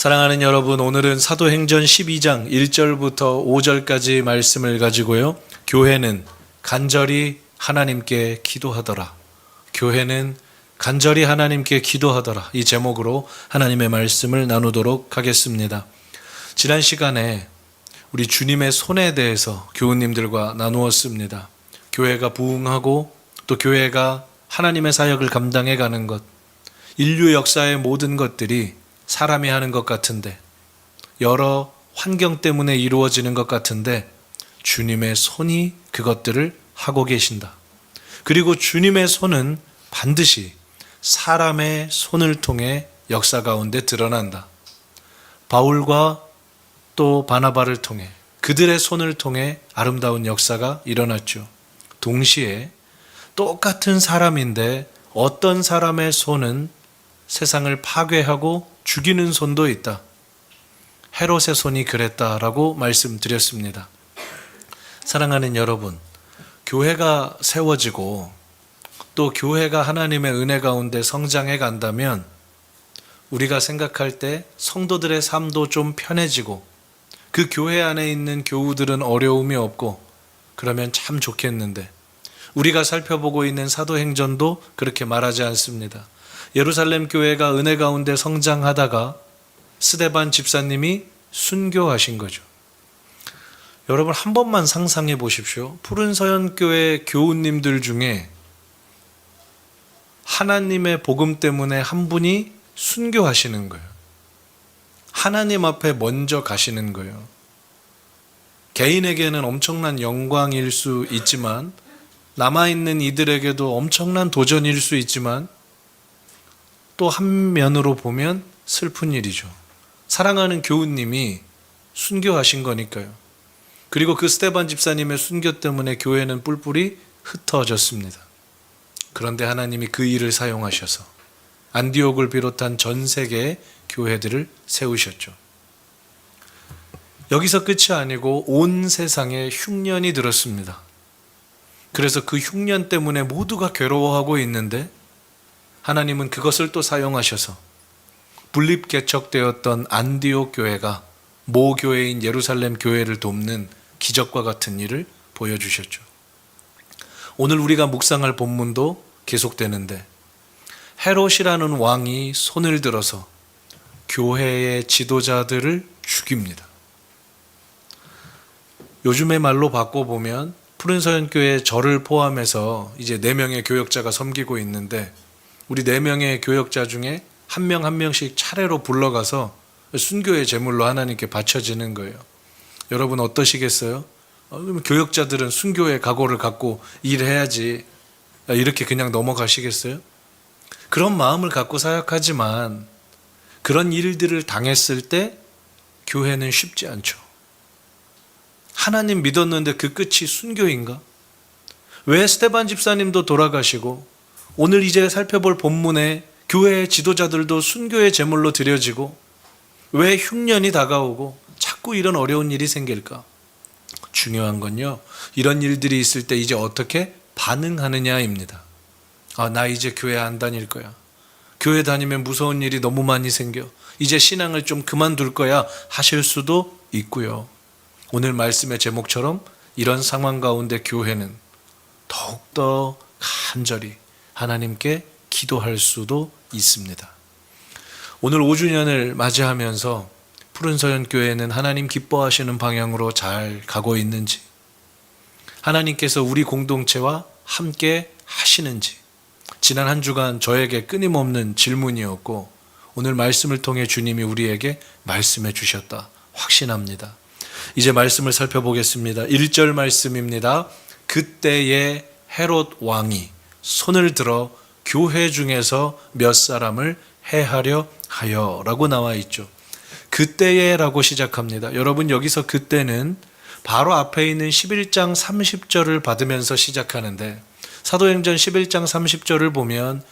사랑하는 여러분, 오늘은 사도행전 12장 1절부터 5절까지 말씀을 가지고요. 교회는 간절히 하나님께 기도하더라. 교회는 간절히 하나님께 기도하더라. 이 제목으로 하나님의 말씀을 나누도록 하겠습니다. 지난 시간에 우리 주님의 손에 대해서 교우님들과 나누었습니다. 교회가 부흥하고 또 교회가 하나님의 사역을 감당해 가는 것, 인류 역사의 모든 것들이 사람이 하는 것 같은데, 여러 환경 때문에 이루어지는 것 같은데 주님의 손이 그것들을 하고 계신다. 그리고 주님의 손은 반드시 사람의 손을 통해 역사 가운데 드러난다. 바울과 또 바나바를 통해, 그들의 손을 통해 아름다운 역사가 일어났죠. 동시에 똑같은 사람인데 어떤 사람의 손은 세상을 파괴하고 죽이는 손도 있다. 헤롯의 손이 그랬다라고 말씀드렸습니다. 사랑하는 여러분, 교회가 세워지고 또 교회가 하나님의 은혜 가운데 성장해 간다면 우리가 생각할 때 성도들의 삶도 좀 편해지고 그 교회 안에 있는 교우들은 어려움이 없고 그러면 참 좋겠는데, 우리가 살펴보고 있는 사도행전도 그렇게 말하지 않습니다. 예루살렘 교회가 은혜 가운데 성장하다가 스데반 집사님이 순교하신 거죠. 여러분, 한 번만 상상해 보십시오. 푸른 서연 교회 교우님들 중에 하나님의 복음 때문에 한 분이 순교하시는 거예요. 하나님 앞에 먼저 가시는 거예요. 개인에게는 엄청난 영광일 수 있지만, 남아있는 이들에게도 엄청난 도전일 수 있지만, 또 한 면으로 보면 슬픈 일이죠. 사랑하는 교우님이 순교하신 거니까요. 그리고 그 스데반 집사님의 순교 때문에 교회는 뿔뿔이 흩어졌습니다. 그런데 하나님이 그 일을 사용하셔서 안디옥을 비롯한 전 세계의 교회들을 세우셨죠. 여기서 끝이 아니고 온 세상에 흉년이 들었습니다. 그래서 그 흉년 때문에 모두가 괴로워하고 있는데 하나님은 그것을 또 사용하셔서 분립개척되었던 안디옥 교회가 모교회인 예루살렘 교회를 돕는 기적과 같은 일을 보여주셨죠. 오늘 우리가 묵상할 본문도 계속되는데, 헤롯이라는 왕이 손을 들어서 교회의 지도자들을 죽입니다. 요즘의 말로 바꿔보면 푸른서연교회 저를 포함해서 이제 4명의 교역자가 섬기고 있는데, 우리 4명의 교역자 중에 한 명 한 명씩 차례로 불러가서 순교의 제물로 하나님께 바쳐지는 거예요. 여러분 어떠시겠어요? 그러면 교역자들은 순교의 각오를 갖고 일해야지, 이렇게 그냥 넘어가시겠어요? 그런 마음을 갖고 사역하지만 그런 일들을 당했을 때 교회는 쉽지 않죠. 하나님 믿었는데 그 끝이 순교인가? 왜 스데반 집사님도 돌아가시고 오늘 이제 살펴볼 본문에 교회의 지도자들도 순교의 제물로 드려지고 왜 흉년이 다가오고 자꾸 이런 어려운 일이 생길까? 중요한 건요, 이런 일들이 있을 때 이제 어떻게 반응하느냐입니다. 나 이제 교회 안 다닐 거야. 교회 다니면 무서운 일이 너무 많이 생겨. 이제 신앙을 좀 그만둘 거야 하실 수도 있고요. 오늘 말씀의 제목처럼 이런 상황 가운데 교회는 더욱더 간절히 하나님께 기도할 수도 있습니다. 오늘 5주년을 맞이하면서 푸른서연교회는 하나님 기뻐하시는 방향으로 잘 가고 있는지, 하나님께서 우리 공동체와 함께 하시는지, 지난 한 주간 저에게 끊임없는 질문이었고 오늘 말씀을 통해 주님이 우리에게 말씀해 주셨다 확신합니다. 이제 말씀을 살펴보겠습니다. 1절 말씀입니다. 그때의 헤롯 왕이 손을 들어 교회 중에서 몇 사람을 해하려 하여 라고 나와 있죠. 그때에 라고 시작합니다. 여러분, 여기서 그때는 바로 앞에 있는 11장 30절을 받으면서 시작하는데, 사도행전 11장 30절을 보면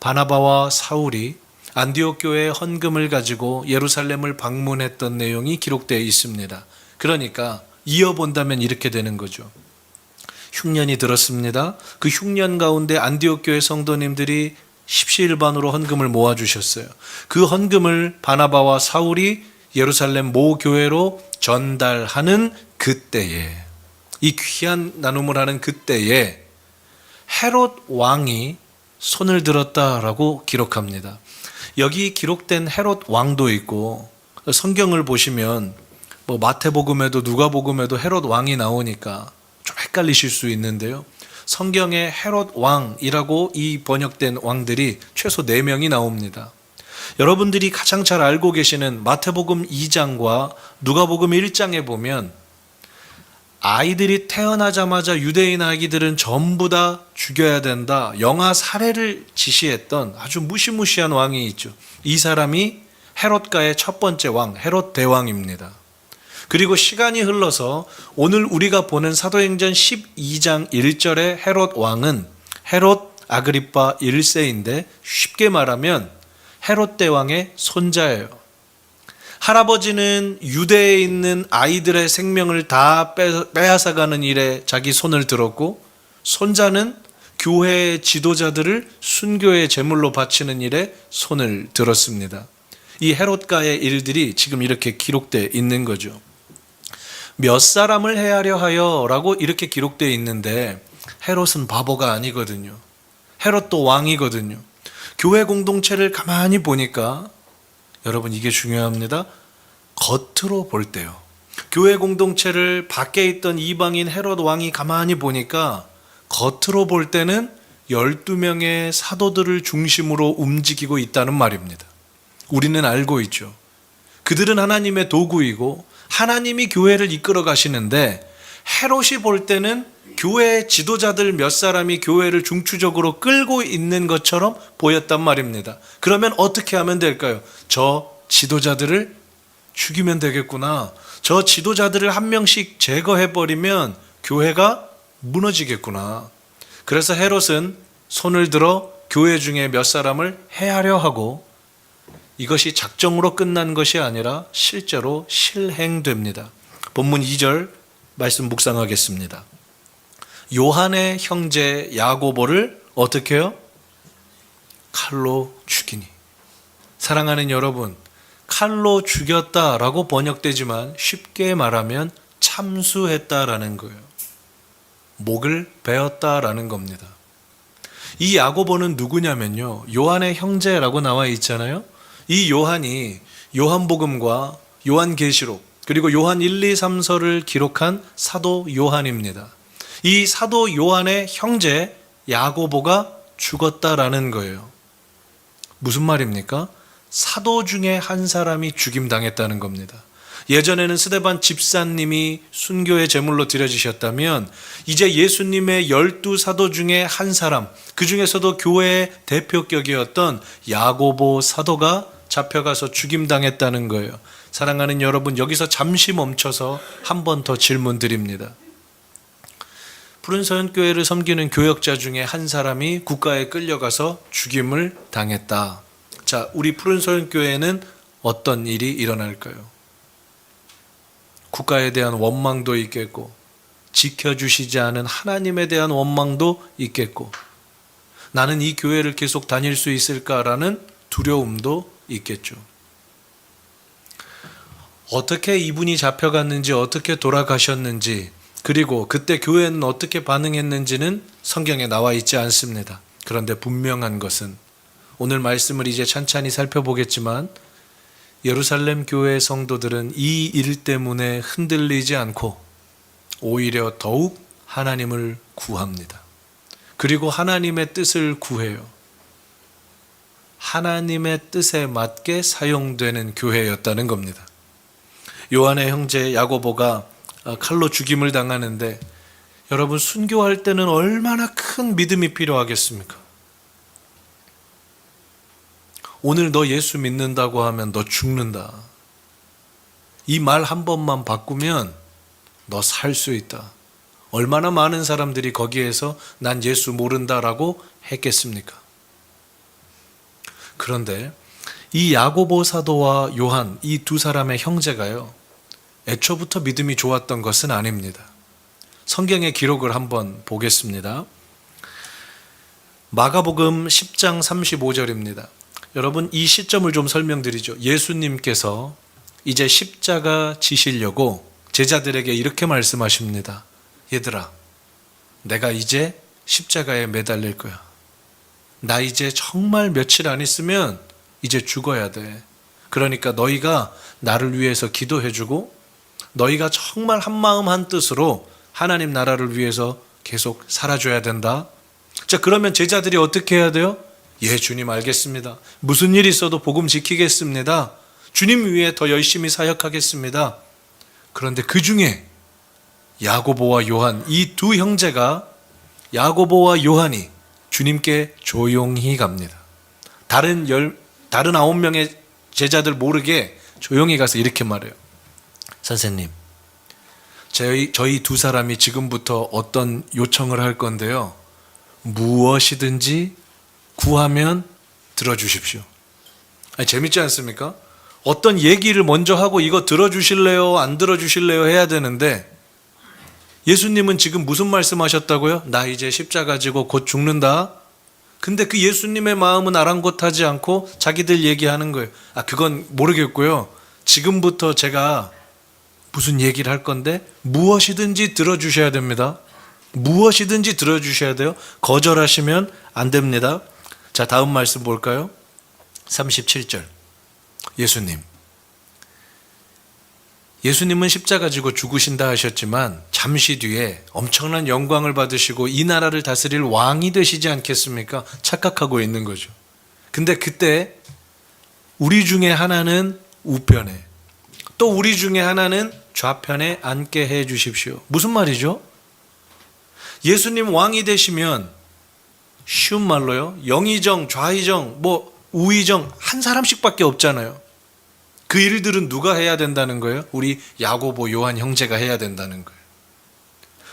바나바와 사울이 안디옥 교회의 헌금을 가지고 예루살렘을 방문했던 내용이 기록되어 있습니다. 그러니까 이어본다면 이렇게 되는 거죠. 흉년이 들었습니다. 그 흉년 가운데 안디옥 교회 성도님들이 십시일반으로 헌금을 모아주셨어요. 그 헌금을 바나바와 사울이 예루살렘 모 교회로 전달하는 그때에, 이 귀한 나눔을 하는 그때에 헤롯 왕이 손을 들었다라고 기록합니다. 여기 기록된 헤롯 왕도 있고, 성경을 보시면 마태복음에도 누가복음에도 헤롯 왕이 나오니까 좀 헷갈리실 수 있는데요. 성경에 헤롯 왕이라고 이 번역된 왕들이 최소 4명이 나옵니다. 여러분들이 가장 잘 알고 계시는 마태복음 2장과 누가복음 1장에 보면 아이들이 태어나자마자 유대인 아기들은 전부 다 죽여야 된다, 영아 살해를 지시했던 아주 무시무시한 왕이 있죠. 이 사람이 헤롯가의 첫 번째 왕, 헤롯 대왕입니다. 그리고 시간이 흘러서 오늘 우리가 보는 사도행전 12장 1절의 헤롯 왕은 헤롯 아그리파 1세인데, 쉽게 말하면 헤롯 대왕의 손자예요. 할아버지는 유대에 있는 아이들의 생명을 다 빼앗아가는 일에 자기 손을 들었고, 손자는 교회의 지도자들을 순교의 제물로 바치는 일에 손을 들었습니다. 이 헤롯가의 일들이 지금 이렇게 기록되어 있는 거죠. 몇 사람을 해하려 하여 라고 이렇게 기록되어 있는데, 헤롯은 바보가 아니거든요. 헤롯도 왕이거든요. 교회 공동체를 가만히 보니까, 여러분 이게 중요합니다. 겉으로 볼 때요. 교회 공동체를 밖에 있던 이방인 헤롯 왕이 가만히 보니까 겉으로 볼 때는 12명의 사도들을 중심으로 움직이고 있다는 말입니다. 우리는 알고 있죠. 그들은 하나님의 도구이고 하나님이 교회를 이끌어 가시는데, 헤롯이 볼 때는 교회의 지도자들 몇 사람이 교회를 중추적으로 끌고 있는 것처럼 보였단 말입니다. 그러면 어떻게 하면 될까요? 저 지도자들을 죽이면 되겠구나. 저 지도자들을 한 명씩 제거해버리면 교회가 무너지겠구나. 그래서 헤롯은 손을 들어 교회 중에 몇 사람을 해하려 하고, 이것이 작정으로 끝난 것이 아니라 실제로 실행됩니다. 본문 2절 말씀 묵상하겠습니다. 요한의 형제 야고보를 어떻게 해요? 칼로 죽이니. 사랑하는 여러분, 칼로 죽였다라고 번역되지만 쉽게 말하면 참수했다라는 거예요. 목을 베었다라는 겁니다. 이 야고보는 누구냐면요, 요한의 형제라고 나와 있잖아요. 이 요한이 요한복음과 요한계시록 그리고 요한 1, 2, 3서를 기록한 사도 요한입니다. 이 사도 요한의 형제 야고보가 죽었다라는 거예요. 무슨 말입니까? 사도 중에 한 사람이 죽임당했다는 겁니다. 예전에는 스데반 집사님이 순교의 제물로 드려지셨다면, 이제 예수님의 12사도 중에 한 사람, 그 중에서도 교회의 대표격이었던 야고보 사도가 잡혀가서 죽임당했다는 거예요. 사랑하는 여러분, 여기서 잠시 멈춰서 한 번 더 질문 드립니다. 푸른서연교회를 섬기는 교역자 중에 한 사람이 국가에 끌려가서 죽임을 당했다. 자, 우리 푸른서연교회는 어떤 일이 일어날까요? 국가에 대한 원망도 있겠고, 지켜주시지 않은 하나님에 대한 원망도 있겠고, 나는 이 교회를 계속 다닐 수 있을까라는 두려움도 있겠죠. 어떻게 이분이 잡혀갔는지, 어떻게 돌아가셨는지, 그리고 그때 교회는 어떻게 반응했는지는 성경에 나와 있지 않습니다. 그런데 분명한 것은, 오늘 말씀을 이제 찬찬히 살펴보겠지만, 예루살렘 교회 성도들은 이 일 때문에 흔들리지 않고 오히려 더욱 하나님을 구합니다. 그리고 하나님의 뜻을 구해요. 하나님의 뜻에 맞게 사용되는 교회였다는 겁니다. 요한의 형제 야고보가 칼로 죽임을 당하는데, 여러분 순교할 때는 얼마나 큰 믿음이 필요하겠습니까? 오늘 너 예수 믿는다고 하면 너 죽는다. 이 말 한 번만 바꾸면 너 살 수 있다. 얼마나 많은 사람들이 거기에서 난 예수 모른다라고 했겠습니까? 그런데 이 야고보 사도와 요한, 이 두 사람의 형제가요, 애초부터 믿음이 좋았던 것은 아닙니다. 성경의 기록을 한번 보겠습니다. 마가복음 10장 35절입니다. 여러분, 이 시점을 좀 설명드리죠. 예수님께서 이제 십자가 지시려고 제자들에게 이렇게 말씀하십니다. 얘들아, 내가 이제 십자가에 매달릴 거야. 나 이제 정말 며칠 안 있으면 이제 죽어야 돼. 그러니까 너희가 나를 위해서 기도해주고 너희가 정말 한마음 한뜻으로 하나님 나라를 위해서 계속 살아줘야 된다. 자, 그러면 제자들이 어떻게 해야 돼요? 예, 주님 알겠습니다. 무슨 일이 있어도 복음 지키겠습니다. 주님 위해 더 열심히 사역하겠습니다. 그런데 그 중에 야고보와 요한, 이 두 형제가, 야고보와 요한이 주님께 조용히 갑니다. 다른 9명의 제자들 모르게 조용히 가서 이렇게 말해요. 선생님, 저희 두 사람이 지금부터 어떤 요청을 할 건데요. 무엇이든지 구하면 들어주십시오. 아니, 재밌지 않습니까? 어떤 얘기를 먼저 하고 이거 들어주실래요? 안 들어주실래요? 해야 되는데 예수님은 지금 무슨 말씀하셨다고요? 나 이제 십자가 지고 곧 죽는다. 근데 그 예수님의 마음은 아랑곳하지 않고 자기들 얘기하는 거예요. 그건 모르겠고요. 지금부터 제가 무슨 얘기를 할 건데 무엇이든지 들어주셔야 됩니다. 무엇이든지 들어주셔야 돼요. 거절하시면 안 됩니다. 자, 다음 말씀 볼까요? 37절. 예수님은 십자가 지고 죽으신다 하셨지만 잠시 뒤에 엄청난 영광을 받으시고 이 나라를 다스릴 왕이 되시지 않겠습니까? 착각하고 있는 거죠. 근데 그때 우리 중에 하나는 우편에, 또 우리 중에 하나는 좌편에 앉게 해 주십시오. 무슨 말이죠? 예수님 왕이 되시면 쉬운 말로요, 영의정, 좌의정, 우의정 한 사람씩밖에 없잖아요. 그 일들은 누가 해야 된다는 거예요? 우리 야고보, 요한 형제가 해야 된다는 거예요.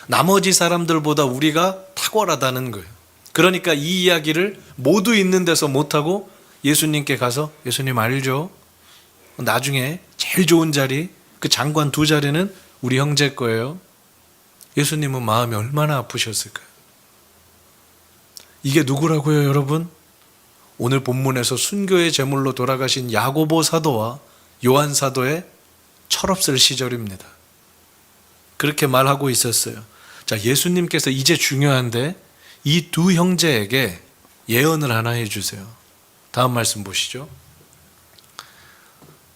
나머지 사람들보다 우리가 탁월하다는 거예요. 그러니까 이 이야기를 모두 있는 데서 못하고 예수님께 가서, 예수님 알죠? 나중에 제일 좋은 자리, 그 장관 2자리는 우리 형제 거예요. 예수님은 마음이 얼마나 아프셨을까요? 이게 누구라고요, 여러분? 오늘 본문에서 순교의 제물로 돌아가신 야고보 사도와 요한 사도의 철없을 시절입니다. 그렇게 말하고 있었어요. 자, 예수님께서 이제 중요한데 이 두 형제에게 예언을 하나 해주세요. 다음 말씀 보시죠.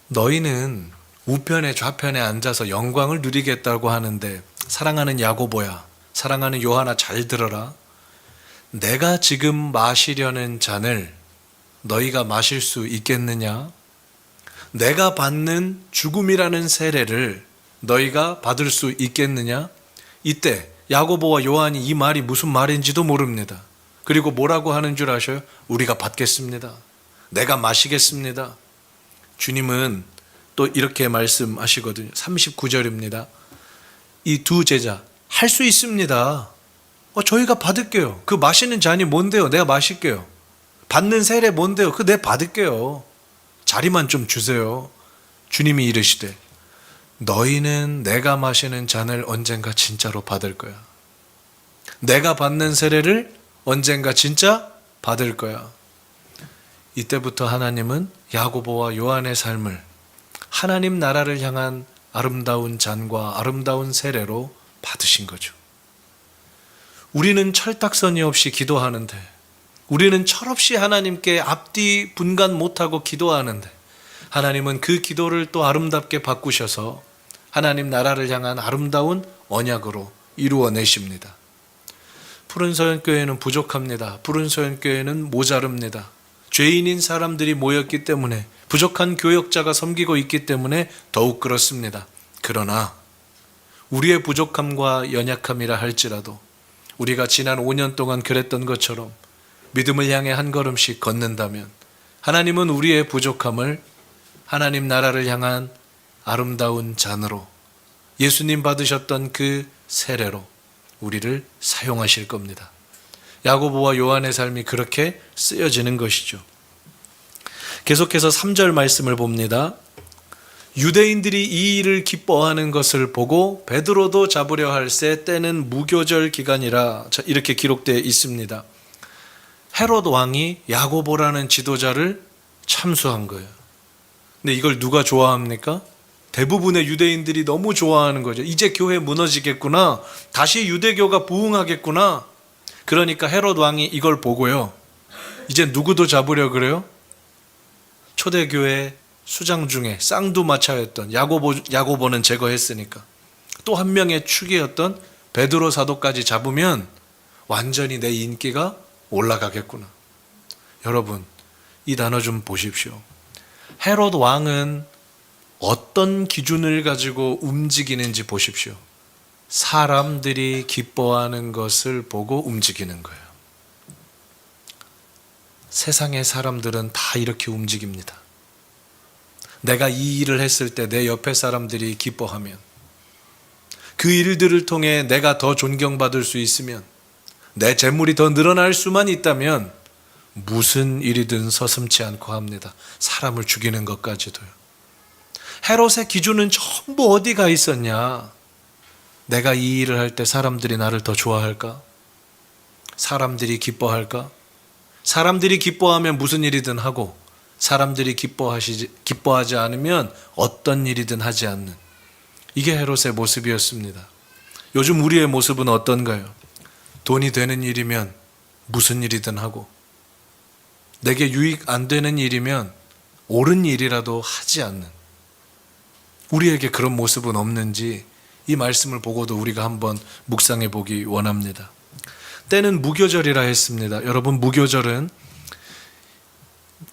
너희는 우편에 좌편에 앉아서 영광을 누리겠다고 하는데, 사랑하는 야고보야, 사랑하는 요한아, 잘 들어라. 내가 지금 마시려는 잔을 너희가 마실 수 있겠느냐? 내가 받는 죽음이라는 세례를 너희가 받을 수 있겠느냐? 이때 야고보와 요한이 이 말이 무슨 말인지도 모릅니다. 그리고 뭐라고 하는 줄 아셔요? 우리가 받겠습니다. 내가 마시겠습니다. 주님은 또 이렇게 말씀하시거든요. 39절입니다. 이 두 제자, 할 수 있습니다. 저희가 받을게요. 그 마시는 잔이 뭔데요? 내가 마실게요. 받는 세례 뭔데요? 내가 받을게요. 자리만 좀 주세요. 주님이 이르시되, 너희는 내가 마시는 잔을 언젠가 진짜로 받을 거야. 내가 받는 세례를 언젠가 진짜 받을 거야. 이때부터 하나님은 야고보와 요한의 삶을 하나님 나라를 향한 아름다운 잔과 아름다운 세례로 받으신 거죠. 우리는 철딱서니 없이 기도하는데, 우리는 철없이 하나님께 앞뒤 분간 못하고 기도하는데, 하나님은 그 기도를 또 아름답게 바꾸셔서 하나님 나라를 향한 아름다운 언약으로 이루어내십니다. 푸른서연교회는 부족합니다. 푸른서연교회는 모자릅니다. 죄인인 사람들이 모였기 때문에, 부족한 교역자가 섬기고 있기 때문에 더욱 그렇습니다. 그러나 우리의 부족함과 연약함이라 할지라도 우리가 지난 5년 동안 그랬던 것처럼 믿음을 향해 한 걸음씩 걷는다면 하나님은 우리의 부족함을 하나님 나라를 향한 아름다운 잔으로, 예수님 받으셨던 그 세례로 우리를 사용하실 겁니다. 야고보와 요한의 삶이 그렇게 쓰여지는 것이죠. 계속해서 3절 말씀을 봅니다. 유대인들이 이 일을 기뻐하는 것을 보고 베드로도 잡으려 할새 때는 무교절 기간이라, 이렇게 기록되어 있습니다. 헤롯 왕이 야고보라는 지도자를 참수한 거예요. 근데 이걸 누가 좋아합니까? 대부분의 유대인들이 너무 좋아하는 거죠. 이제 교회 무너지겠구나. 다시 유대교가 부흥하겠구나. 그러니까 헤롯 왕이 이걸 보고요. 이제 누구도 잡으려 그래요? 초대교회 수장 중에 쌍두마차였던 야고보는 제거했으니까 또 한 명의 축이었던 베드로 사도까지 잡으면 완전히 내 인기가 올라가겠구나. 여러분, 이 단어 좀 보십시오. 헤롯 왕은 어떤 기준을 가지고 움직이는지 보십시오. 사람들이 기뻐하는 것을 보고 움직이는 거예요. 세상의 사람들은 다 이렇게 움직입니다. 내가 이 일을 했을 때 내 옆에 사람들이 기뻐하면, 그 일들을 통해 내가 더 존경받을 수 있으면, 내 재물이 더 늘어날 수만 있다면 무슨 일이든 서슴지 않고 합니다. 사람을 죽이는 것까지도요. 헤롯의 기준은 전부 어디가 있었냐? 내가 이 일을 할 때 사람들이 나를 더 좋아할까? 사람들이 기뻐할까? 사람들이 기뻐하면 무슨 일이든 하고, 사람들이 기뻐하지 않으면 어떤 일이든 하지 않는, 이게 헤롯의 모습이었습니다. 요즘 우리의 모습은 어떤가요? 돈이 되는 일이면 무슨 일이든 하고, 내게 유익 안 되는 일이면 옳은 일이라도 하지 않는, 우리에게 그런 모습은 없는지 이 말씀을 보고도 우리가 한번 묵상해 보기 원합니다. 때는 무교절이라 했습니다. 여러분, 무교절은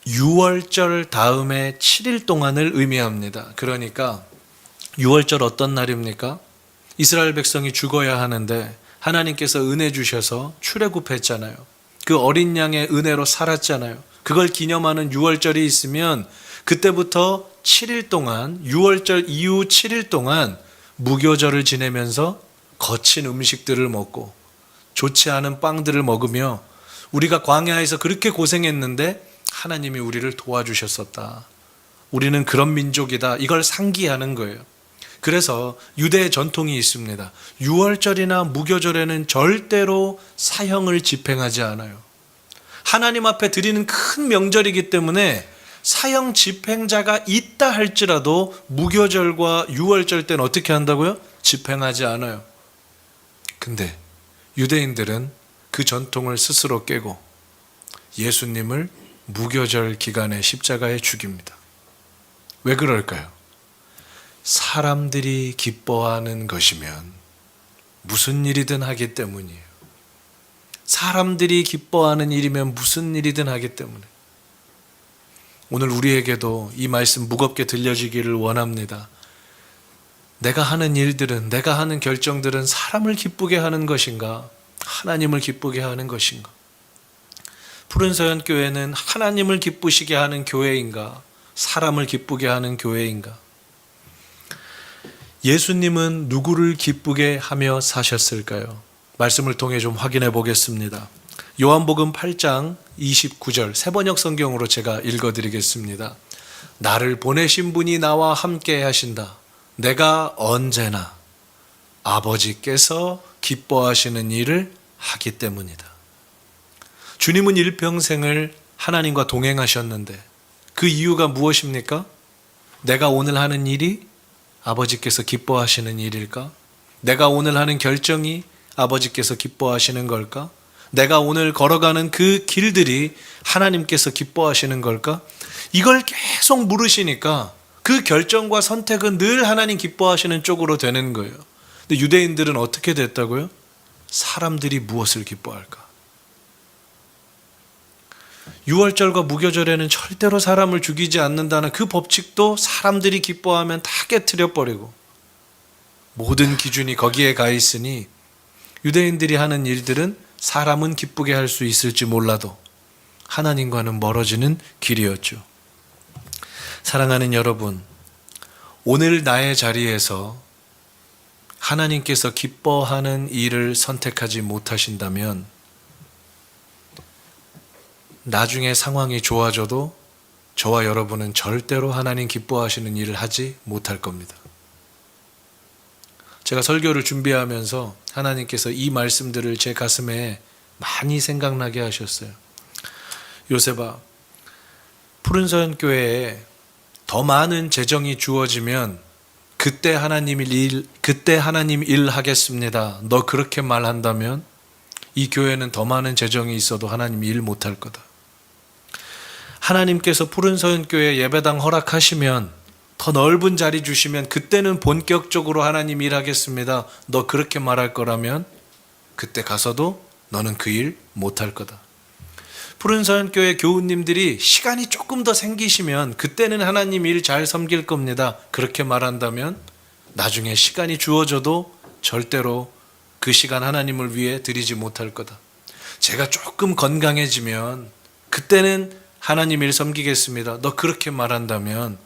유월절 다음에 7일 동안을 의미합니다. 그러니까 유월절 어떤 날입니까? 이스라엘 백성이 죽어야 하는데 하나님께서 은혜 주셔서 출애굽했잖아요. 그 어린 양의 은혜로 살았잖아요. 그걸 기념하는 유월절이 있으면 그때부터 7일 동안, 유월절 이후 7일 동안 무교절을 지내면서 거친 음식들을 먹고 좋지 않은 빵들을 먹으며, 우리가 광야에서 그렇게 고생했는데 하나님이 우리를 도와주셨었다. 우리는 그런 민족이다. 이걸 상기하는 거예요. 그래서 유대의 전통이 있습니다. 유월절이나 무교절에는 절대로 사형을 집행하지 않아요. 하나님 앞에 드리는 큰 명절이기 때문에 사형 집행자가 있다 할지라도 무교절과 유월절 때는 어떻게 한다고요? 집행하지 않아요. 근데 유대인들은 그 전통을 스스로 깨고 예수님을 무교절 기간에 십자가에 죽입니다. 왜 그럴까요? 사람들이 기뻐하는 것이면 무슨 일이든 하기 때문이에요. 사람들이 기뻐하는 일이면 무슨 일이든 하기 때문에. 오늘 우리에게도 이 말씀 무겁게 들려지기를 원합니다. 내가 하는 일들은, 내가 하는 결정들은 사람을 기쁘게 하는 것인가? 하나님을 기쁘게 하는 것인가? 푸른서연 교회는 하나님을 기쁘시게 하는 교회인가? 사람을 기쁘게 하는 교회인가? 예수님은 누구를 기쁘게 하며 사셨을까요? 말씀을 통해 좀 확인해 보겠습니다. 요한복음 8장 29절 새번역 성경으로 제가 읽어드리겠습니다. 나를 보내신 분이 나와 함께 하신다. 내가 언제나 아버지께서 기뻐하시는 일을 하기 때문이다. 주님은 일평생을 하나님과 동행하셨는데 그 이유가 무엇입니까? 내가 오늘 하는 일이 아버지께서 기뻐하시는 일일까? 내가 오늘 하는 결정이 아버지께서 기뻐하시는 걸까? 내가 오늘 걸어가는 그 길들이 하나님께서 기뻐하시는 걸까? 이걸 계속 물으시니까 그 결정과 선택은 늘 하나님 기뻐하시는 쪽으로 되는 거예요. 근데 유대인들은 어떻게 됐다고요? 사람들이 무엇을 기뻐할까? 유월절과 무교절에는 절대로 사람을 죽이지 않는다는 그 법칙도 사람들이 기뻐하면 다 깨트려 버리고 모든 기준이 거기에 가 있으니 유대인들이 하는 일들은 사람은 기쁘게 할 수 있을지 몰라도 하나님과는 멀어지는 길이었죠. 사랑하는 여러분, 오늘 나의 자리에서 하나님께서 기뻐하는 일을 선택하지 못하신다면 나중에 상황이 좋아져도 저와 여러분은 절대로 하나님 기뻐하시는 일을 하지 못할 겁니다. 제가 설교를 준비하면서 하나님께서 이 말씀들을 제 가슴에 많이 생각나게 하셨어요. 요셉아, 푸른서연 교회에 더 많은 재정이 주어지면 그때 하나님 일 하겠습니다. 너 그렇게 말한다면 이 교회는 더 많은 재정이 있어도 하나님 일 못할 거다. 하나님께서 푸른서연 교회 예배당 허락하시면 더 넓은 자리 주시면 그때는 본격적으로 하나님 일하겠습니다. 너 그렇게 말할 거라면 그때 가서도 너는 그 일 못할 거다. 푸른서연 교회 교우님들이 시간이 조금 더 생기시면 그때는 하나님 일 잘 섬길 겁니다. 그렇게 말한다면 나중에 시간이 주어져도 절대로 그 시간 하나님을 위해 드리지 못할 거다. 제가 조금 건강해지면 그때는 하나님 일 섬기겠습니다. 너 그렇게 말한다면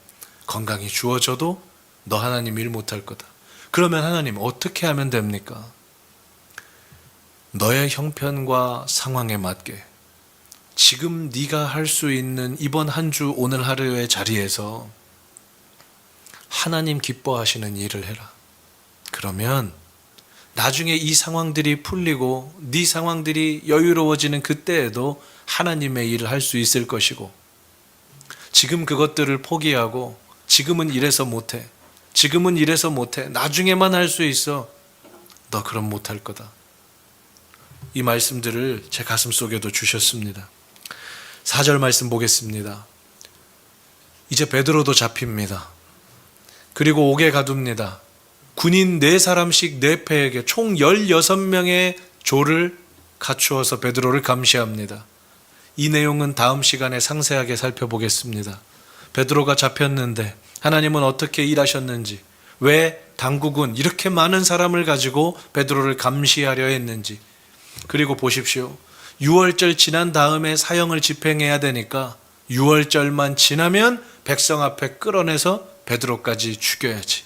건강이 주어져도 너 하나님 일 못할 거다. 그러면 하나님 어떻게 하면 됩니까? 너의 형편과 상황에 맞게 지금 네가 할 수 있는 이번 한 주 오늘 하루의 자리에서 하나님 기뻐하시는 일을 해라. 그러면 나중에 이 상황들이 풀리고 네 상황들이 여유로워지는 그때에도 하나님의 일을 할 수 있을 것이고, 지금 그것들을 포기하고 지금은 이래서 못해, 지금은 이래서 못해, 나중에만 할 수 있어, 너 그럼 못할 거다. 이 말씀들을 제 가슴 속에도 주셨습니다. 4절 말씀 보겠습니다. 이제 베드로도 잡힙니다. 그리고 옥에 가둡니다. 군인 4사람씩 4패에게 총 16명의 조를 갖추어서 베드로를 감시합니다. 이 내용은 다음 시간에 상세하게 살펴보겠습니다. 베드로가 잡혔는데 하나님은 어떻게 일하셨는지, 왜 당국은 이렇게 많은 사람을 가지고 베드로를 감시하려 했는지, 그리고 보십시오. 6월절 지난 다음에 사형을 집행해야 되니까 6월절만 지나면 백성 앞에 끌어내서 베드로까지 죽여야지.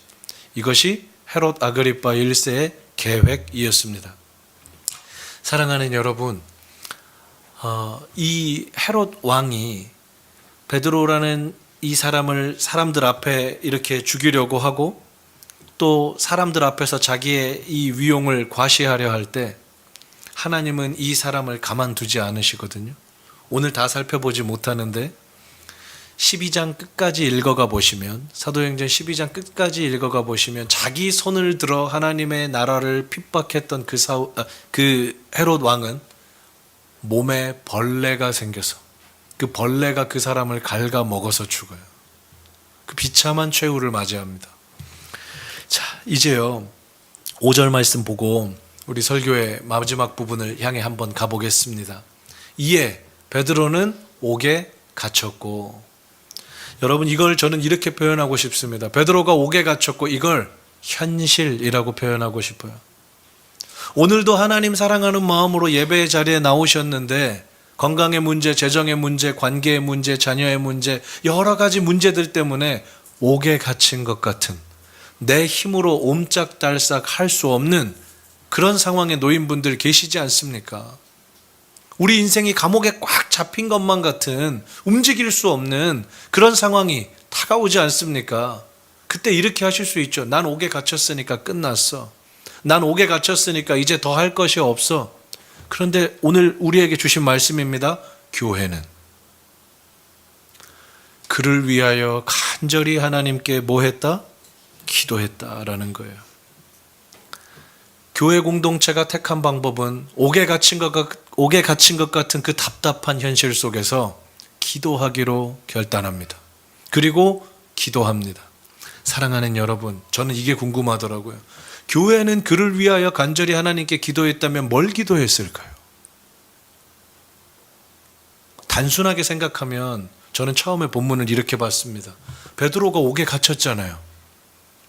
이것이 헤롯 아그리파 1세의 계획이었습니다. 사랑하는 여러분, 이 헤롯 왕이 베드로라는 이 사람을 사람들 앞에 이렇게 죽이려고 하고 또 사람들 앞에서 자기의 이 위용을 과시하려 할 때 하나님은 이 사람을 가만두지 않으시거든요. 오늘 다 살펴보지 못하는데 12장 끝까지 읽어가 보시면, 사도행전 12장 끝까지 읽어가 보시면 자기 손을 들어 하나님의 나라를 핍박했던 그 헤롯 왕은 몸에 벌레가 생겨서 그 벌레가 그 사람을 갉아 먹어서 죽어요. 그 비참한 최후를 맞이합니다. 자, 이제요 5절 말씀 보고 우리 설교의 마지막 부분을 향해 한번 가보겠습니다. 이에 베드로는 옥에 갇혔고, 여러분 이걸 저는 이렇게 표현하고 싶습니다. 베드로가 옥에 갇혔고 이걸 현실이라고 표현하고 싶어요. 오늘도 하나님 사랑하는 마음으로 예배의 자리에 나오셨는데 건강의 문제, 재정의 문제, 관계의 문제, 자녀의 문제, 여러 가지 문제들 때문에 옥에 갇힌 것 같은, 내 힘으로 옴짝달싹 할 수 없는 그런 상황에 놓인 분들 계시지 않습니까? 우리 인생이 감옥에 꽉 잡힌 것만 같은, 움직일 수 없는 그런 상황이 다가오지 않습니까? 그때 이렇게 하실 수 있죠. 난 옥에 갇혔으니까 끝났어. 난 옥에 갇혔으니까 이제 더 할 것이 없어. 그런데 오늘 우리에게 주신 말씀입니다. 교회는 그를 위하여 간절히 하나님께 뭐 했다? 기도했다라는 거예요. 교회 공동체가 택한 방법은 옥에 갇힌 것 같은 그 답답한 현실 속에서 기도하기로 결단합니다. 그리고 기도합니다. 사랑하는 여러분, 저는 이게 궁금하더라고요. 교회는 그를 위하여 간절히 하나님께 기도했다면 뭘 기도했을까요? 단순하게 생각하면 저는 처음에 본문을 이렇게 봤습니다. 베드로가 옥에 갇혔잖아요.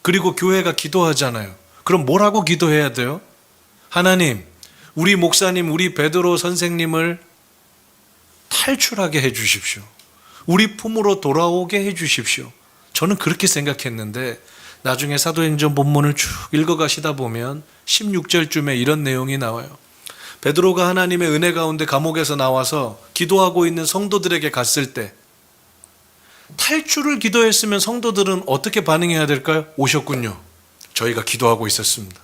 그리고 교회가 기도하잖아요. 그럼 뭐라고 기도해야 돼요? 하나님, 우리 목사님, 우리 베드로 선생님을 탈출하게 해 주십시오. 우리 품으로 돌아오게 해 주십시오. 저는 그렇게 생각했는데 나중에 사도행전 본문을 쭉 읽어가시다 보면 16절쯤에 이런 내용이 나와요. 베드로가 하나님의 은혜 가운데 감옥에서 나와서 기도하고 있는 성도들에게 갔을 때 탈출을 기도했으면 성도들은 어떻게 반응해야 될까요? 오셨군요. 저희가 기도하고 있었습니다.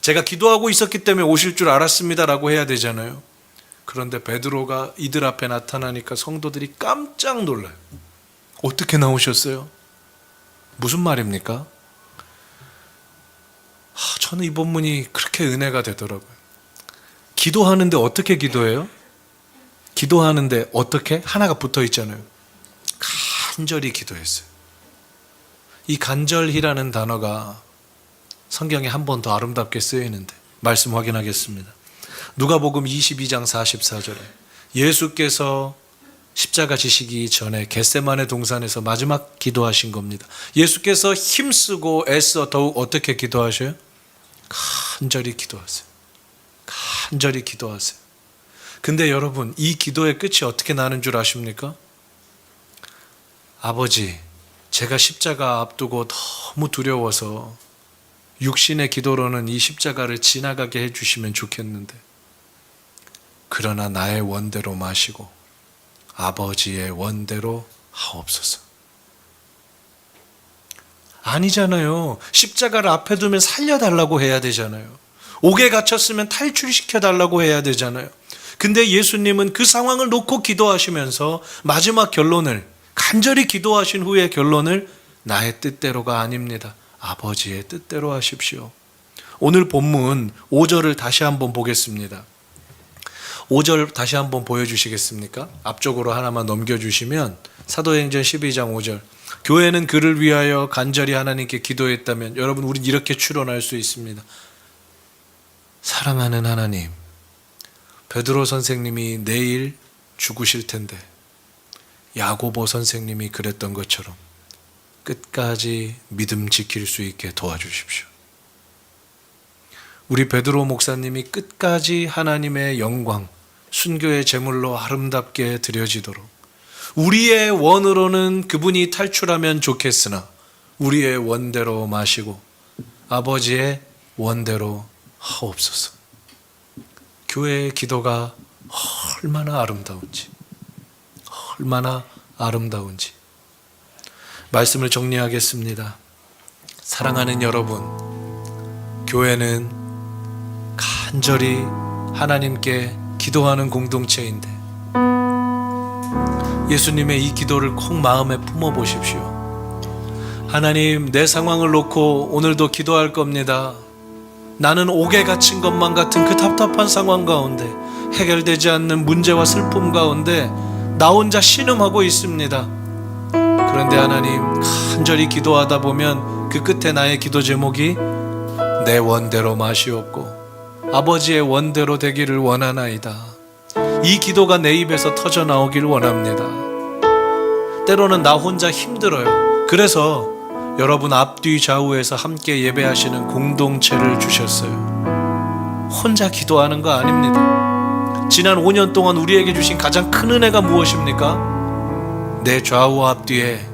제가 기도하고 있었기 때문에 오실 줄 알았습니다 라고 해야 되잖아요. 그런데 베드로가 이들 앞에 나타나니까 성도들이 깜짝 놀라요. 어떻게 나오셨어요? 무슨 말입니까? 저는 이 본문이 그렇게 은혜가 되더라고요. 기도하는데 어떻게 기도해요? 기도하는데 어떻게? 하나가 붙어 있잖아요. 간절히 기도했어요. 이 간절히라는 단어가 성경에 한 번 더 아름답게 쓰여 있는데 말씀 확인하겠습니다. 누가복음 22장 44절에 예수께서 십자가 지시기 전에 겟세마네 동산에서 마지막 기도하신 겁니다. 예수께서 힘쓰고 애써 더욱 어떻게 기도하셔요? 간절히 기도하세요. 간절히 기도하세요. 근데 여러분, 이 기도의 끝이 어떻게 나는 줄 아십니까? 아버지, 제가 십자가 앞두고 너무 두려워서 육신의 기도로는 이 십자가를 지나가게 해주시면 좋겠는데, 그러나 나의 원대로 마시고 아버지의 원대로 하옵소서. 아니잖아요. 십자가를 앞에 두면 살려달라고 해야 되잖아요. 옥에 갇혔으면 탈출시켜달라고 해야 되잖아요. 근데 예수님은 그 상황을 놓고 기도하시면서 마지막 결론을, 간절히 기도하신 후의 결론을 나의 뜻대로가 아닙니다. 아버지의 뜻대로 하십시오. 오늘 본문 5절을 다시 한번 보겠습니다. 5절 다시 한번 보여주시겠습니까? 앞쪽으로 하나만 넘겨주시면 사도행전 12장 5절, 교회는 그를 위하여 간절히 하나님께 기도했다면, 여러분, 우린 이렇게 추론할 수 있습니다. 사랑하는 하나님, 베드로 선생님이 내일 죽으실 텐데 야고보 선생님이 그랬던 것처럼 끝까지 믿음 지킬 수 있게 도와주십시오. 우리 베드로 목사님이 끝까지 하나님의 영광, 순교의 제물로 아름답게 드려지도록, 우리의 원으로는 그분이 탈출하면 좋겠으나 우리의 원대로 마시고 아버지의 원대로 하옵소서. 교회의 기도가 얼마나 아름다운지, 얼마나 아름다운지. 말씀을 정리하겠습니다. 사랑하는 여러분, 교회는 간절히 하나님께 기도하는 공동체인데 예수님의 이 기도를 꼭 마음에 품어보십시오. 하나님, 내 상황을 놓고 오늘도 기도할 겁니다. 나는 옥에 갇힌 것만 같은 그 답답한 상황 가운데, 해결되지 않는 문제와 슬픔 가운데 나 혼자 신음하고 있습니다. 그런데 하나님, 간절히 기도하다 보면 그 끝에 나의 기도 제목이 내 원대로 마시옵고 아버지의 원대로 되기를 원하나이다. 이 기도가 내 입에서 터져 나오길 원합니다. 때로는 나 혼자 힘들어요. 그래서 여러분 앞뒤 좌우에서 함께 예배하시는 공동체를 주셨어요. 혼자 기도하는 거 아닙니다. 지난 5년 동안 우리에게 주신 가장 큰 은혜가 무엇입니까? 내 좌우 앞뒤에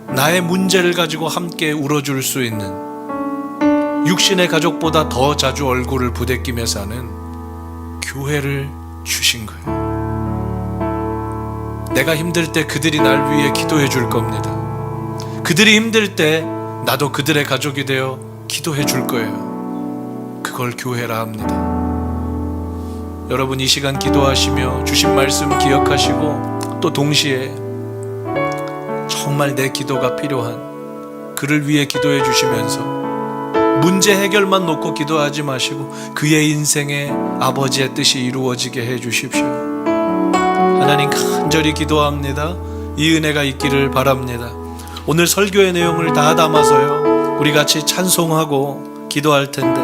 나의 문제를 가지고 함께 울어줄 수 있는, 육신의 가족보다 더 자주 얼굴을 부대끼며 사는 교회를 주신 거예요. 내가 힘들 때 그들이 날 위해 기도해 줄 겁니다. 그들이 힘들 때 나도 그들의 가족이 되어 기도해 줄 거예요. 그걸 교회라 합니다. 여러분, 이 시간 기도하시며 주신 말씀 기억하시고, 또 동시에 정말 내 기도가 필요한 그를 위해 기도해 주시면서 문제 해결만 놓고 기도하지 마시고 그의 인생에 아버지의 뜻이 이루어지게 해 주십시오. 하나님, 간절히 기도합니다. 이 은혜가 있기를 바랍니다. 오늘 설교의 내용을 다 담아서요, 우리 같이 찬송하고 기도할 텐데,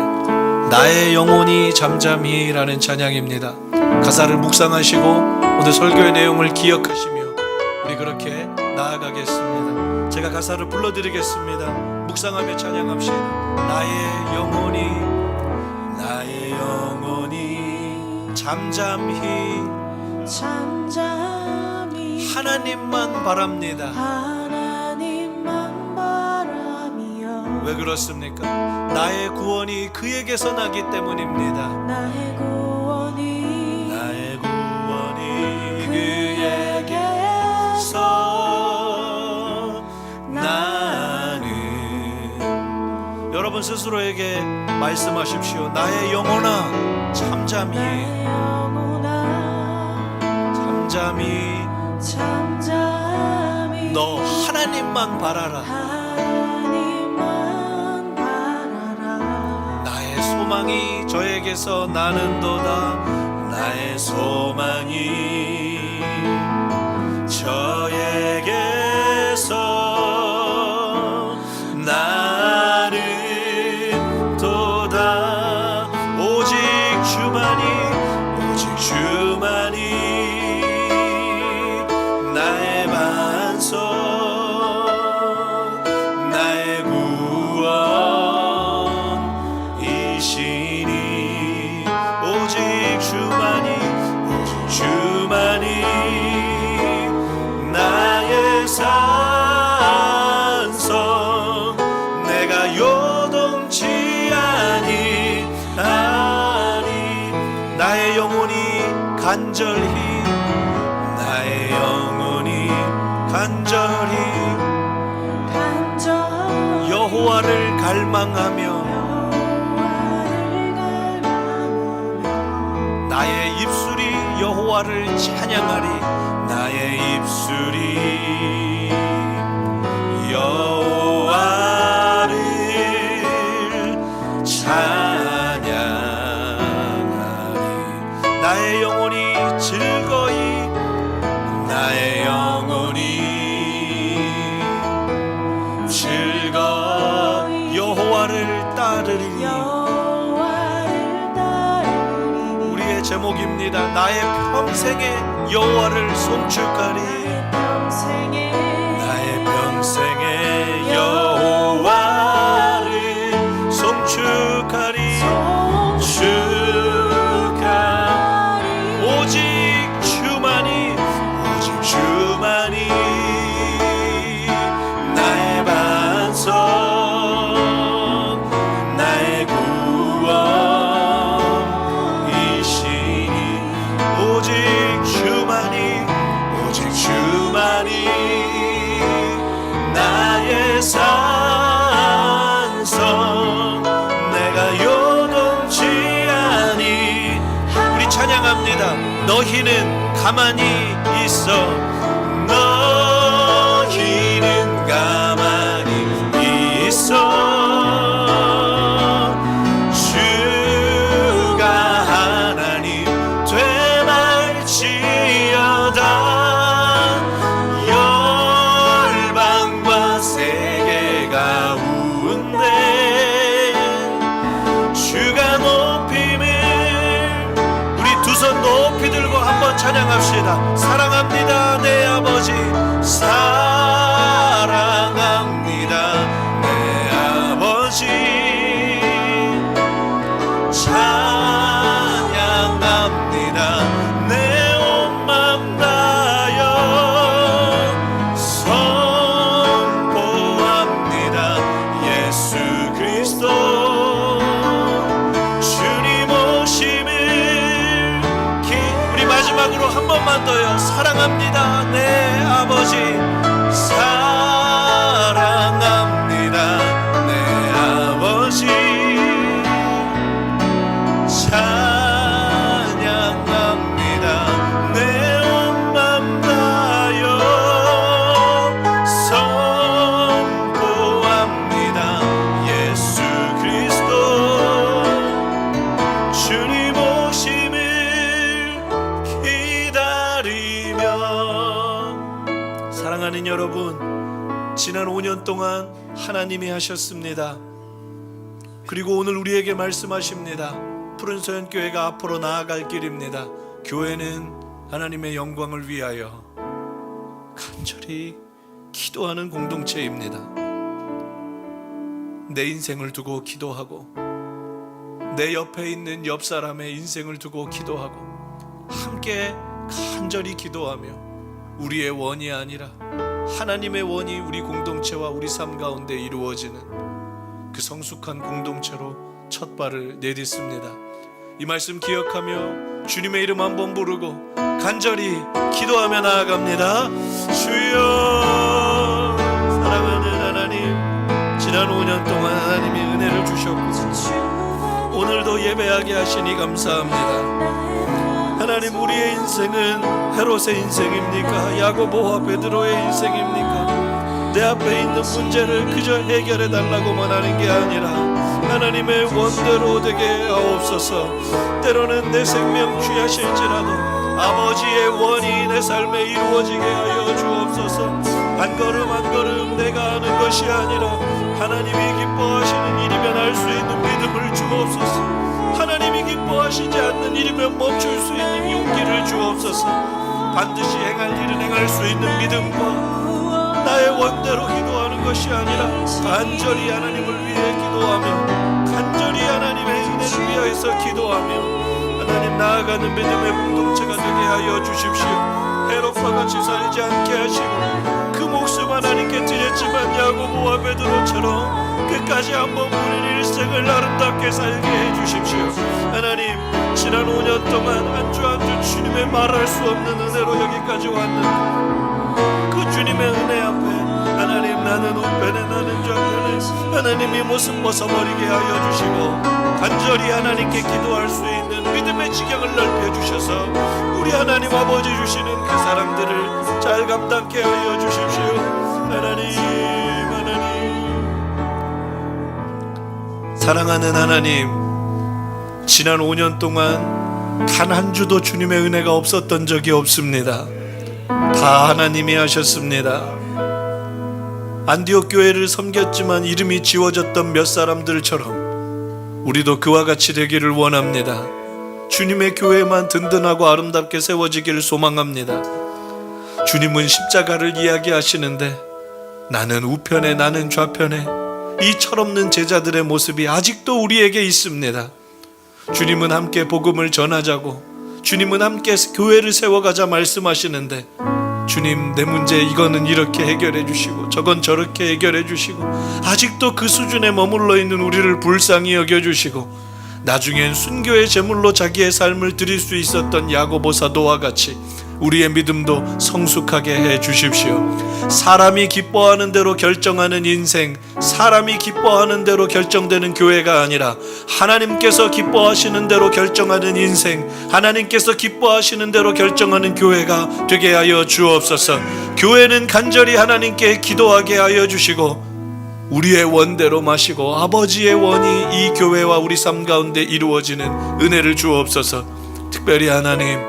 나의 영혼이 잠잠히 라는 찬양입니다. 가사를 묵상하시고 오늘 설교의 내용을 기억하시며 우리 그렇게 나아가겠습니다. 제가 가사를 불러드리겠습니다. 묵상하며 찬양합시다. 나의 영혼이 잠잠히 하나님만 바랍니다. 왜 그렇습니까? 나의 구원이 그에게서 나기 때문입니다. 나의 구원이 그에게서 나는, 여러분 스스로에게 말씀하십시오. 나의 영혼아 잠잠히 잠잠히 잠잠히 너 하나님만 바라라. 하나님만 바라라. 나의 소망이 저에게서 나는도다. 나의 소망이 저에게서 나는 도다. 오직 주만이 나의 반석 나의 구원이시니 오직 주만이 나의 산성 내가 요동치 아니하니 나의 영혼이 간절히 여호와를 갈망하며 나의 입술이 여호와를 찬양하리. 나의 입술이 여호와를 찬양하리. 나의 영혼이 즐거이 나의 영혼이 즐거이 여호와를 따르리니. 우리의 제목입니다. 나의 평생에 여호와를 송축하리. 나의 평생에 여호와를 송축하리. 오직 주만이 나의 반석 나의 구원이시니 오직 주만이 나의 산성 내가 요동치 아니. 우리 찬양합니다. 너희는 가만히 있어. 너희는 가만히 있어. 주가 하나님 되말지어다. 열방과 세계가 웃네. 주가 높임을 우리 두 손 높이 들고 한번 찬양합시다. 사랑합니다 내 아버지. 사랑합니다 내 아버지. 찬양합니다 내 온 맘 다여. 선포합니다 예수 그리스도. 주님 오심을 우리 마지막으로 한 번만 더요. 사랑합니다 내 아버지. 사랑합니다 내 아버지. 찬양합니다 내 온 맘 다여. 선포합니다 예수 그리스도. 주님 오심을 기다리며. 사랑하는 여러분, 지난 5년 동안 하나님이 하셨습니다. 그리고 오늘 우리에게 말씀하십니다. 푸른소연 교회가 앞으로 나아갈 길입니다. 교회는 하나님의 영광을 위하여 간절히 기도하는 공동체입니다. 내 인생을 두고 기도하고 내 옆에 있는 옆 사람의 인생을 두고 기도하고 함께 간절히 기도하며 우리의 원이 아니라 하나님의 원이 우리 공동체와 우리 삶 가운데 이루어지는 그 성숙한 공동체로 첫 발을 내딛습니다. 이 말씀 기억하며 주님의 이름 한번 부르고 간절히 기도하며 나아갑니다. 주여. 사랑하는 하나님, 지난 5년 동안 하나님이 은혜를 주셨고 오늘도 예배하게 하시니 감사합니다. 하나님, 우리의 인생은 헤롯의 인생입니까? 야고보와 베드로의 인생입니까? 내 앞에 있는 문제를 그저 해결해 달라고만 하는 게 아니라 하나님의 원대로 되게 하옵소서. 때로는 내 생명 취하실지라도 아버지의 원이 내 삶에 이루어지게 하여 주옵소서. 한 걸음 한 걸음 내가 하는 것이 아니라 하나님이 기뻐하시는 일이면 할 수 있는 믿음을 주옵소서. 하나님이 기뻐하시지 않는 일이면 멈출 수 있는 용기를 주옵소서. 반드시 행할 일은 행할 수 있는 믿음과 나의 원대로 기도하는 것이 아니라 간절히 하나님을 위해 기도하며 간절히 하나님의 은혜를 위하여서 기도하며 하나님 나아가는 믿음의 공동체가 되게 하여 주십시오. 헤롯과 같이 살지 않게 하시고 그 목숨 하나님께 드렸지만 야고보와 베드로처럼 끝까지 한번 우리 일생을 아름답게 살게 해주십시오. 하나님, 지난 5년 동안 한 주 한 주 주님의 말할 수 없는 은혜로 여기까지 왔는데 그 주님의 은혜 앞에 하나님, 나는 우편에 나는 좌편에 하나님이 모습 벗어버리게 하여 주시고 간절히 하나님께 기도할 수 있는 믿음의 지경을 넓혀주셔서 우리 하나님 아버지 주시는 그 사람들을 잘 감당케 하여 주십시오. 하나님, 사랑하는 하나님, 지난 5년 동안 단 한 주도 주님의 은혜가 없었던 적이 없습니다. 다 하나님이 하셨습니다. 안디옥 교회를 섬겼지만 이름이 지워졌던 몇 사람들처럼 우리도 그와 같이 되기를 원합니다. 주님의 교회만 든든하고 아름답게 세워지기를 소망합니다. 주님은 십자가를 이야기하시는데 나는 우편에 나는 좌편에 이 철없는 제자들의 모습이 아직도 우리에게 있습니다. 주님은 함께 복음을 전하자고, 주님은 함께 교회를 세워가자 말씀하시는데 주님, 내 문제 이거는 이렇게 해결해 주시고 저건 저렇게 해결해 주시고 아직도 그 수준에 머물러 있는 우리를 불쌍히 여겨주시고 나중엔 순교의 제물로 자기의 삶을 드릴 수 있었던 야고보 사도와 같이 우리의 믿음도 성숙하게 해 주십시오. 사람이 기뻐하는 대로 결정하는 인생, 사람이 기뻐하는 대로 결정되는 교회가 아니라 하나님께서 기뻐하시는 대로 결정하는 인생, 하나님께서 기뻐하시는 대로 결정하는 교회가 되게 하여 주옵소서. 교회는 간절히 하나님께 기도하게 하여 주시고 우리의 원대로 마시고 아버지의 원이 이 교회와 우리 삶 가운데 이루어지는 은혜를 주옵소서. 특별히 하나님,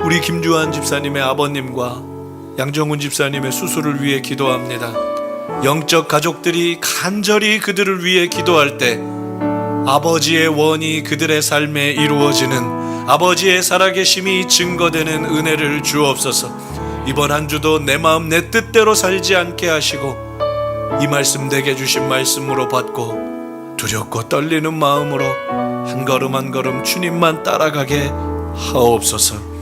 우리 김주환 집사님의 아버님과 양정훈 집사님의 수술을 위해 기도합니다. 영적 가족들이 간절히 그들을 위해 기도할 때 아버지의 원이 그들의 삶에 이루어지는, 아버지의 살아계심이 증거되는 은혜를 주옵소서. 이번 한 주도 내 마음 내 뜻대로 살지 않게 하시고 이 말씀 내게 주신 말씀으로 받고 두렵고 떨리는 마음으로 한 걸음 한 걸음 주님만 따라가게 하옵소서.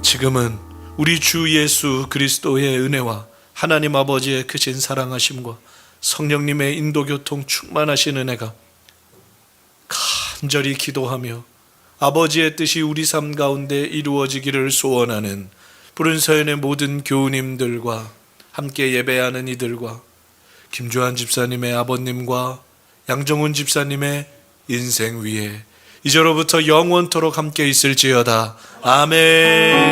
지금은 우리 주 예수 그리스도의 은혜와 하나님 아버지의 크신 사랑하심과 성령님의 인도교통 충만하신 은혜가 간절히 기도하며 아버지의 뜻이 우리 삶 가운데 이루어지기를 소원하는 부른서연의 모든 교우님들과 함께 예배하는 이들과 김주환 집사님의 아버님과 양정훈 집사님의 인생 위에 이제로부터 영원토록 함께 있을지어다. 아멘.